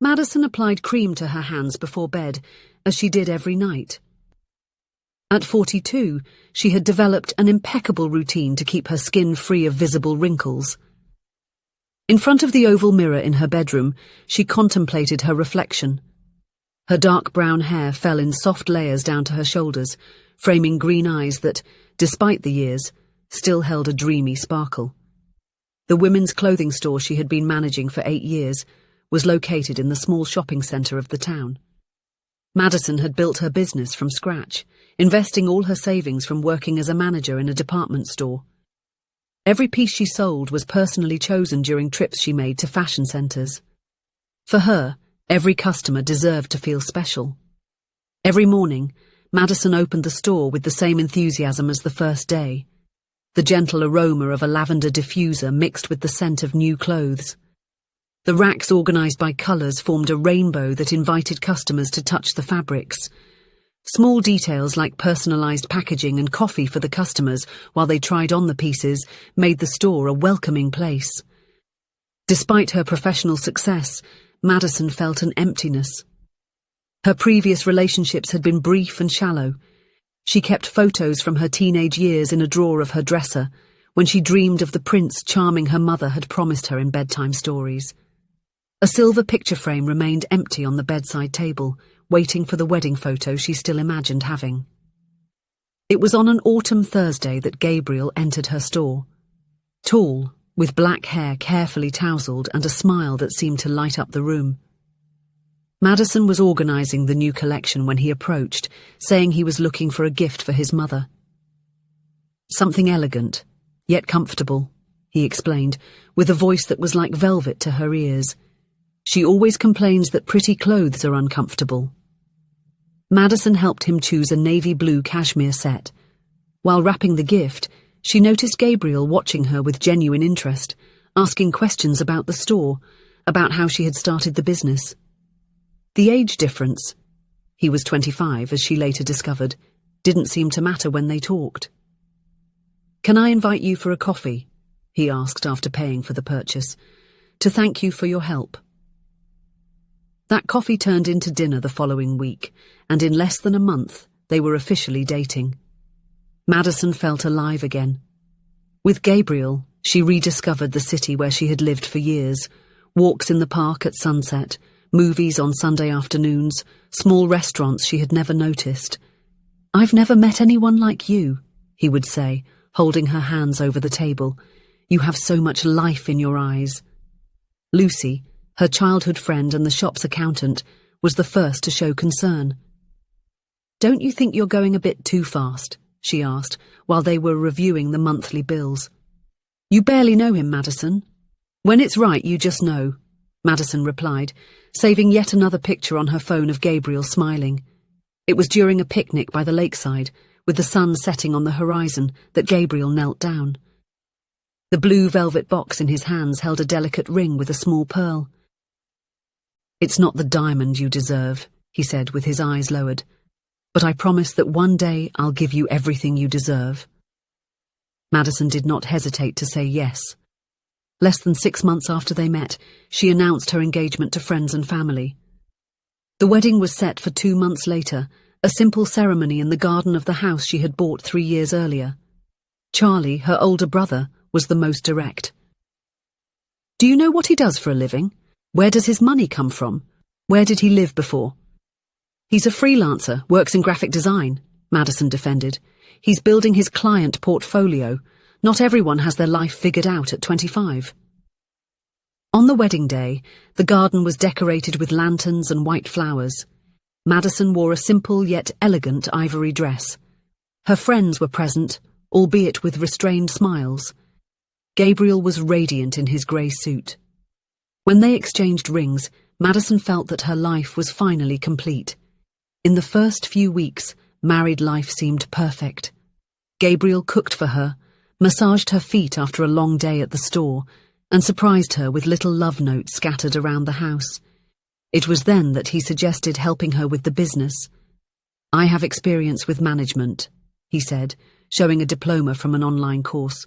Madison applied cream to her hands before bed, as she did every night. At 42, she had developed an impeccable routine to keep her skin free of visible wrinkles. In front of the oval mirror in her bedroom, she contemplated her reflection. Her dark brown hair fell in soft layers down to her shoulders, framing green eyes that, despite the years, still held a dreamy sparkle. The women's clothing store she had been managing for 8 years was located in the small shopping centre of the town. Madison had built her business from scratch, investing all her savings from working as a manager in a department store. Every piece she sold was personally chosen during trips she made to fashion centres. For her, every customer deserved to feel special. Every morning, Madison opened the store with the same enthusiasm as the first day, the gentle aroma of a lavender diffuser mixed with the scent of new clothes. The racks organised by colours formed a rainbow that invited customers to touch the fabrics. Small details like personalised packaging and coffee for the customers while they tried on the pieces made the store a welcoming place. Despite her professional success, Madison felt an emptiness. Her previous relationships had been brief and shallow. She kept photos from her teenage years in a drawer of her dresser, when she dreamed of the prince charming her mother had promised her in bedtime stories. A silver picture frame remained empty on the bedside table, waiting for the wedding photo she still imagined having. It was on an autumn Thursday that Gabriel entered her store. Tall, with black hair carefully tousled and a smile that seemed to light up the room. Madison was organising the new collection when he approached, saying he was looking for a gift for his mother. Something elegant, yet comfortable, he explained, with a voice that was like velvet to her ears. She always complains that pretty clothes are uncomfortable. Madison helped him choose a navy blue cashmere set. While wrapping the gift, she noticed Gabriel watching her with genuine interest, asking questions about the store, about how she had started the business. The age difference, he was 25 as she later discovered, didn't seem to matter when they talked. "Can I invite you for a coffee?" he asked after paying for the purchase, "to thank you for your help." That coffee turned into dinner the following week, and in less than a month, they were officially dating. Madison felt alive again. With Gabriel, she rediscovered the city where she had lived for years, walks in the park at sunset, movies on Sunday afternoons, small restaurants she had never noticed. "I've never met anyone like you," he would say, holding her hands over the table. "You have so much life in your eyes." Lucy, her childhood friend and the shop's accountant, was the first to show concern. "Don't you think you're going a bit too fast?" she asked, while they were reviewing the monthly bills. "You barely know him, Madison. When it's right, you just know," Madison replied, saving yet another picture on her phone of Gabriel smiling. It was during a picnic by the lakeside, with the sun setting on the horizon, that Gabriel knelt down. The blue velvet box in his hands held a delicate ring with a small pearl. "It's not the diamond you deserve," he said with his eyes lowered, "but I promise that one day I'll give you everything you deserve." Madison did not hesitate to say yes. Less than 6 months after they met, she announced her engagement to friends and family. The wedding was set for 2 months later, a simple ceremony in the garden of the house she had bought 3 years earlier. Charlie, her older brother, was the most direct. "Do you know what he does for a living? Where does his money come from? Where did he live before?" "He's a freelancer, works in graphic design," Madison defended. "He's building his client portfolio. Not everyone has their life figured out at 25. On the wedding day, the garden was decorated with lanterns and white flowers. Madison wore a simple yet elegant ivory dress. Her friends were present, albeit with restrained smiles. Gabriel was radiant in his grey suit. When they exchanged rings, Madison felt that her life was finally complete. In the first few weeks, married life seemed perfect. Gabriel cooked for her, massaged her feet after a long day at the store, and surprised her with little love notes scattered around the house. It was then that he suggested helping her with the business. "I have experience with management," he said, showing a diploma from an online course.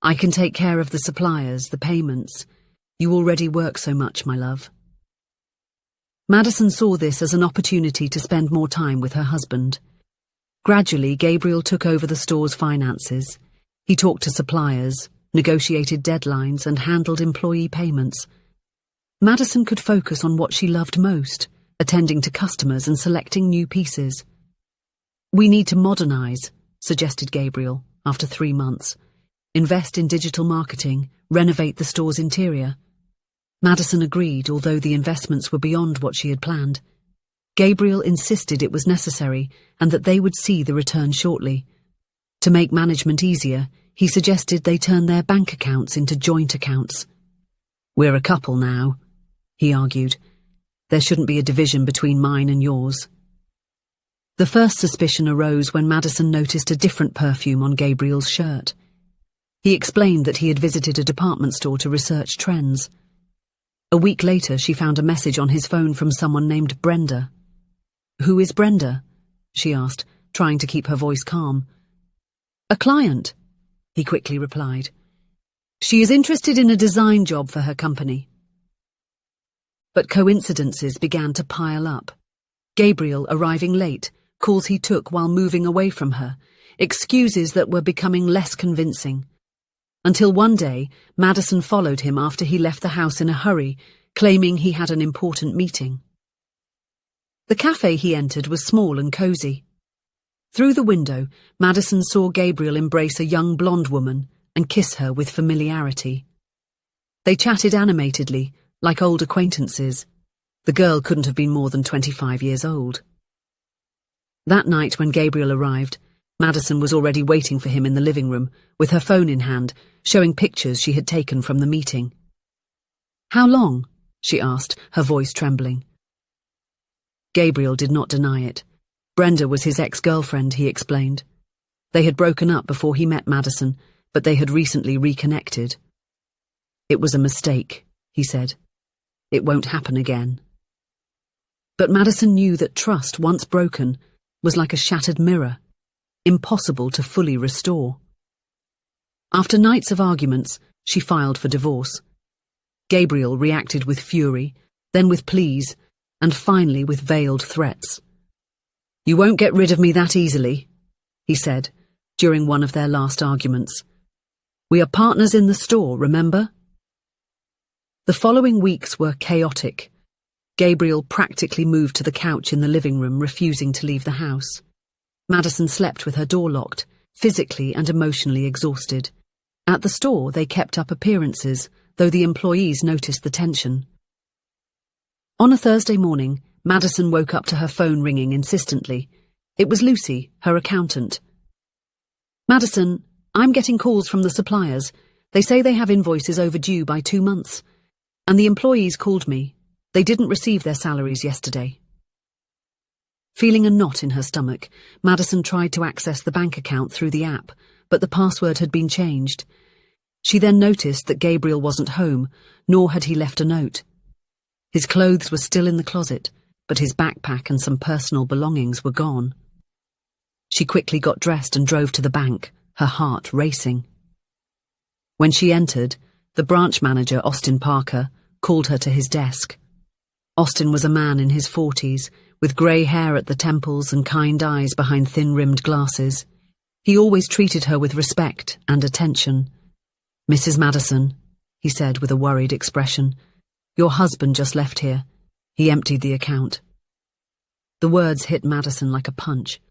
"I can take care of the suppliers, the payments. You already work so much, my love." Madison saw this as an opportunity to spend more time with her husband. Gradually, Gabriel took over the store's finances. He talked to suppliers, negotiated deadlines, and handled employee payments. Madison could focus on what she loved most, attending to customers and selecting new pieces. "We need to modernize," suggested Gabriel, after 3 months. "Invest in digital marketing, renovate the store's interior." Madison agreed, although the investments were beyond what she had planned. Gabriel insisted it was necessary and that they would see the return shortly. To make management easier, he suggested they turn their bank accounts into joint accounts. "We're a couple now," he argued. "There shouldn't be a division between mine and yours." The first suspicion arose when Madison noticed a different perfume on Gabriel's shirt. He explained that he had visited a department store to research trends. A week later, she found a message on his phone from someone named Brenda. "Who is Brenda?" she asked, trying to keep her voice calm. "A client," he quickly replied. "She is interested in a design job for her company." But coincidences began to pile up. Gabriel arriving late, calls he took while moving away from her, excuses that were becoming less convincing. Until one day, Madison followed him after he left the house in a hurry, claiming he had an important meeting. The cafe he entered was small and cozy. Through the window, Madison saw Gabriel embrace a young blonde woman and kiss her with familiarity. They chatted animatedly, like old acquaintances. The girl couldn't have been more than 25 years old. That night when Gabriel arrived, Madison was already waiting for him in the living room, with her phone in hand, showing pictures she had taken from the meeting. "How long?" she asked, her voice trembling. Gabriel did not deny it. Brenda was his ex-girlfriend, he explained. They had broken up before he met Madison, but they had recently reconnected. "It was a mistake," he said. "It won't happen again." But Madison knew that trust, once broken, was like a shattered mirror, impossible to fully restore. After nights of arguments, she filed for divorce. Gabriel reacted with fury, then with pleas, and finally with veiled threats. "You won't get rid of me that easily," he said, during one of their last arguments. "We are partners in the store, remember?" The following weeks were chaotic. Gabriel practically moved to the couch in the living room, refusing to leave the house. Madison slept with her door locked, physically and emotionally exhausted. At the store, they kept up appearances, though the employees noticed the tension. On a Thursday morning, Madison woke up to her phone ringing insistently. It was Lucy, her accountant. "Madison, I'm getting calls from the suppliers. They say they have invoices overdue by 2 months. And the employees called me. They didn't receive their salaries yesterday." Feeling a knot in her stomach, Madison tried to access the bank account through the app, but the password had been changed. She then noticed that Gabriel wasn't home, nor had he left a note. His clothes were still in the closet, but his backpack and some personal belongings were gone. She quickly got dressed and drove to the bank, her heart racing. When she entered, the branch manager, Austin Parker, called her to his desk. Austin was a man in his 40s, with grey hair at the temples and kind eyes behind thin-rimmed glasses. He always treated her with respect and attention. "Mrs. Madison," he said with a worried expression, "your husband just left here. He emptied the account." The words hit Madison like a punch.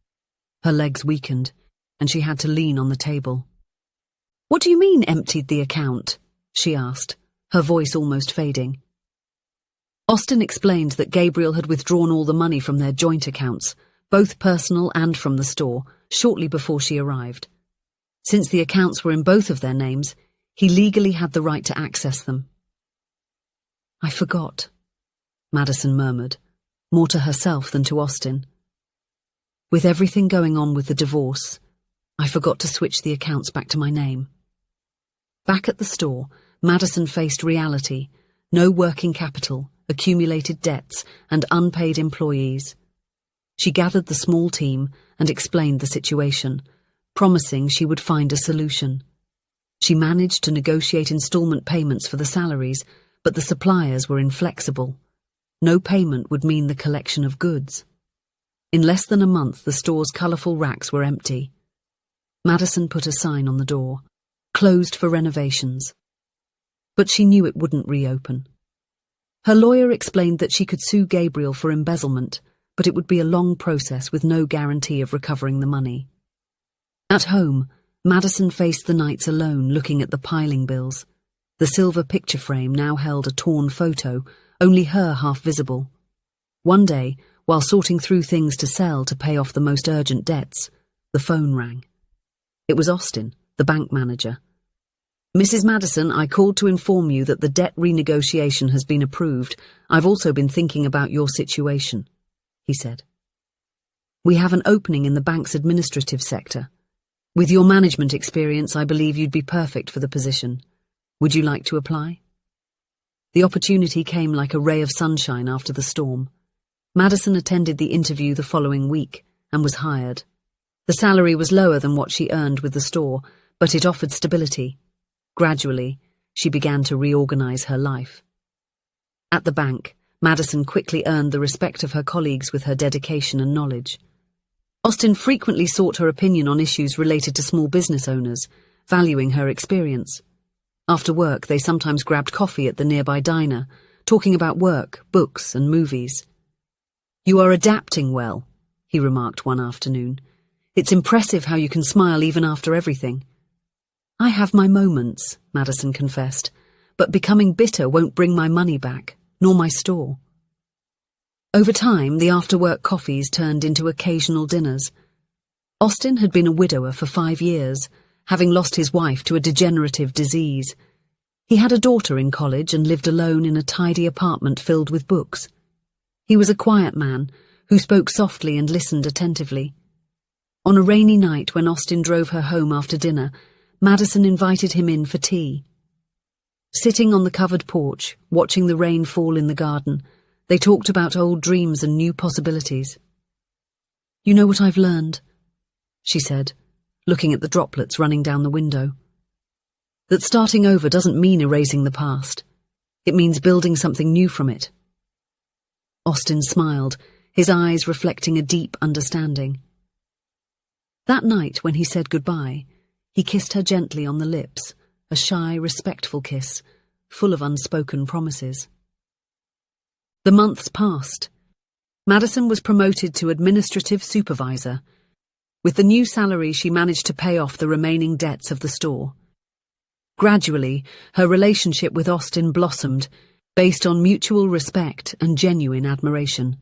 Her legs weakened, and she had to lean on the table. "What do you mean, emptied the account?" she asked, her voice almost fading. Austin explained that Gabriel had withdrawn all the money from their joint accounts, both personal and from the store, shortly before she arrived. Since the accounts were in both of their names, he legally had the right to access them. "I forgot," Madison murmured, more to herself than to Austin. "With everything going on with the divorce, I forgot to switch the accounts back to my name." Back at the store, Madison faced reality: no working capital, accumulated debts, and unpaid employees. She gathered the small team and explained the situation, promising she would find a solution. She managed to negotiate installment payments for the salaries, but the suppliers were inflexible. no payment would mean the collection of goods. In less than a month, the store's colourful racks were empty. Madison put a sign on the door, closed for renovations. But she knew it wouldn't reopen. Her lawyer explained that she could sue Gabriel for embezzlement, but it would be a long process with no guarantee of recovering the money. At home, Madison faced the nights alone, looking at the piling bills. The silver picture frame now held a torn photo, only her half visible. One day, while sorting through things to sell to pay off the most urgent debts, the phone rang. It was Austin, the bank manager. "Mrs. Madison, I called to inform you that the debt renegotiation has been approved. I've also been thinking about your situation," he said. "We have an opening in the bank's administrative sector. With your management experience, I believe you'd be perfect for the position. Would you like to apply?" The opportunity came like a ray of sunshine after the storm. Madison attended the interview the following week and was hired. The salary was lower than what she earned with the store, but it offered stability. Gradually, she began to reorganize her life. At the bank, Madison quickly earned the respect of her colleagues with her dedication and knowledge. Austin frequently sought her opinion on issues related to small business owners, valuing her experience. After work, they sometimes grabbed coffee at the nearby diner, talking about work, books, and movies. "You are adapting well," he remarked one afternoon. "It's impressive how you can smile even after everything." "I have my moments," Madison confessed, "but becoming bitter won't bring my money back, nor my store." Over time, the after-work coffees turned into occasional dinners. Austin had been a widower for 5 years, having lost his wife to a degenerative disease. He had a daughter in college and lived alone in a tidy apartment filled with books. He was a quiet man who spoke softly and listened attentively. On a rainy night when Austin drove her home after dinner, Madison invited him in for tea. Sitting on the covered porch, watching the rain fall in the garden, they talked about old dreams and new possibilities. "You know what I've learned?" she said, looking at the droplets running down the window. "That starting over doesn't mean erasing the past. It means building something new from it." Austin smiled, his eyes reflecting a deep understanding. That night, when he said goodbye, he kissed her gently on the lips, a shy, respectful kiss, full of unspoken promises. The months passed. Madison was promoted to administrative supervisor. With the new salary, she managed to pay off the remaining debts of the store. Gradually, her relationship with Austin blossomed, based on mutual respect and genuine admiration.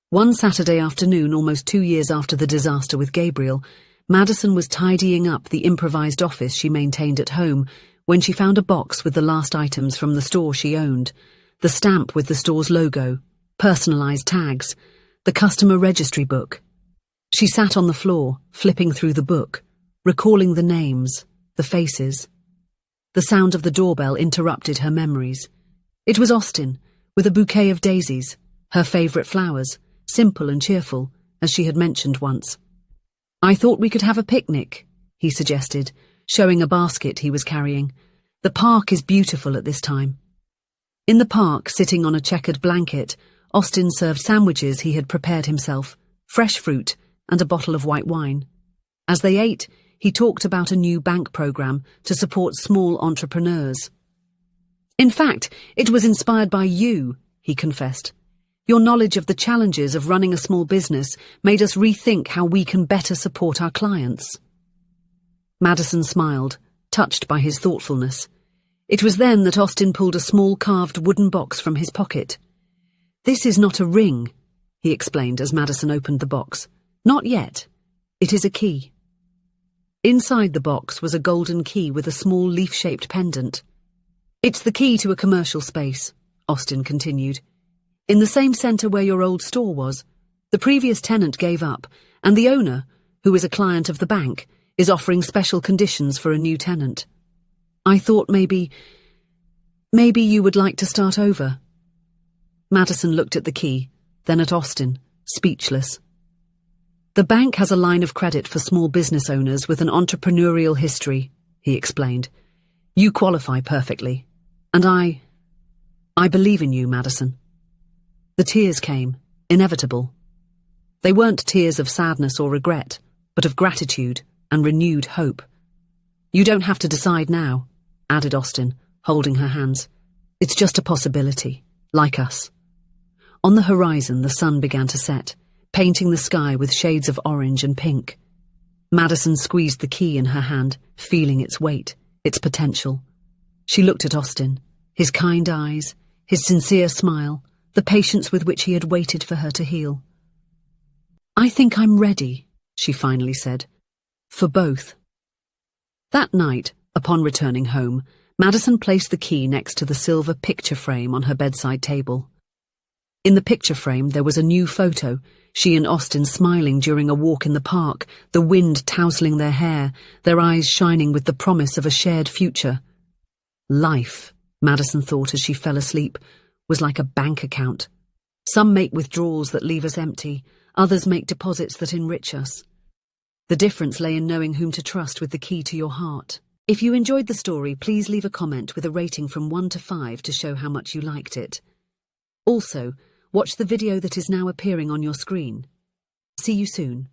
One Saturday afternoon, almost 2 years after the disaster with Gabriel, Madison was tidying up the improvised office she maintained at home when she found a box with the last items from the store she owned. The stamp with the store's logo, personalized tags, the customer registry book. She sat on the floor, flipping through the book, recalling the names, the faces. The sound of the doorbell interrupted her memories. It was Austin, with a bouquet of daisies, her favorite flowers, simple and cheerful, as she had mentioned once. "I thought we could have a picnic," he suggested, showing a basket he was carrying. "The park is beautiful at this time." In the park, sitting on a checkered blanket, Austin served sandwiches he had prepared himself, fresh fruit, and a bottle of white wine. As they ate, he talked about a new bank program to support small entrepreneurs. "In fact, it was inspired by you," he confessed. "Your knowledge of the challenges of running a small business made us rethink how we can better support our clients." Madison smiled, touched by his thoughtfulness. It was then that Austin pulled a small carved wooden box from his pocket. "This is not a ring," he explained as Madison opened the box. "Not yet. It is a key." Inside the box was a golden key with a small leaf-shaped pendant. "It's the key to a commercial space," Austin continued. "In the same centre where your old store was. The previous tenant gave up, and the owner, who is a client of the bank, is offering special conditions for a new tenant. I thought maybe you would like to start over." Madison looked at the key, then at Austin, speechless. "The bank has a line of credit for small business owners with an entrepreneurial history," he explained. "You qualify perfectly. And I believe in you, Madison." The tears came, inevitable. They weren't tears of sadness or regret, but of gratitude and renewed hope. "You don't have to decide now," added Austin, holding her hands. "It's just a possibility, like us." On the horizon, the sun began to set, painting the sky with shades of orange and pink. Madison squeezed the key in her hand, feeling its weight, its potential. She looked at Austin, his kind eyes, his sincere smile, the patience with which he had waited for her to heal. "I think I'm ready," she finally said, "for both." That night, upon returning home, Madison placed the key next to the silver picture frame on her bedside table. In the picture frame there was a new photo, she and Austin smiling during a walk in the park, the wind tousling their hair, their eyes shining with the promise of a shared future. Life, Madison thought as she fell asleep, was like a bank account. Some make withdrawals that leave us empty, others make deposits that enrich us. The difference lay in knowing whom to trust with the key to your heart. If you enjoyed the story, please leave a comment with a rating from 1 to 5 to show how much you liked it. Also, watch the video that is now appearing on your screen. See you soon.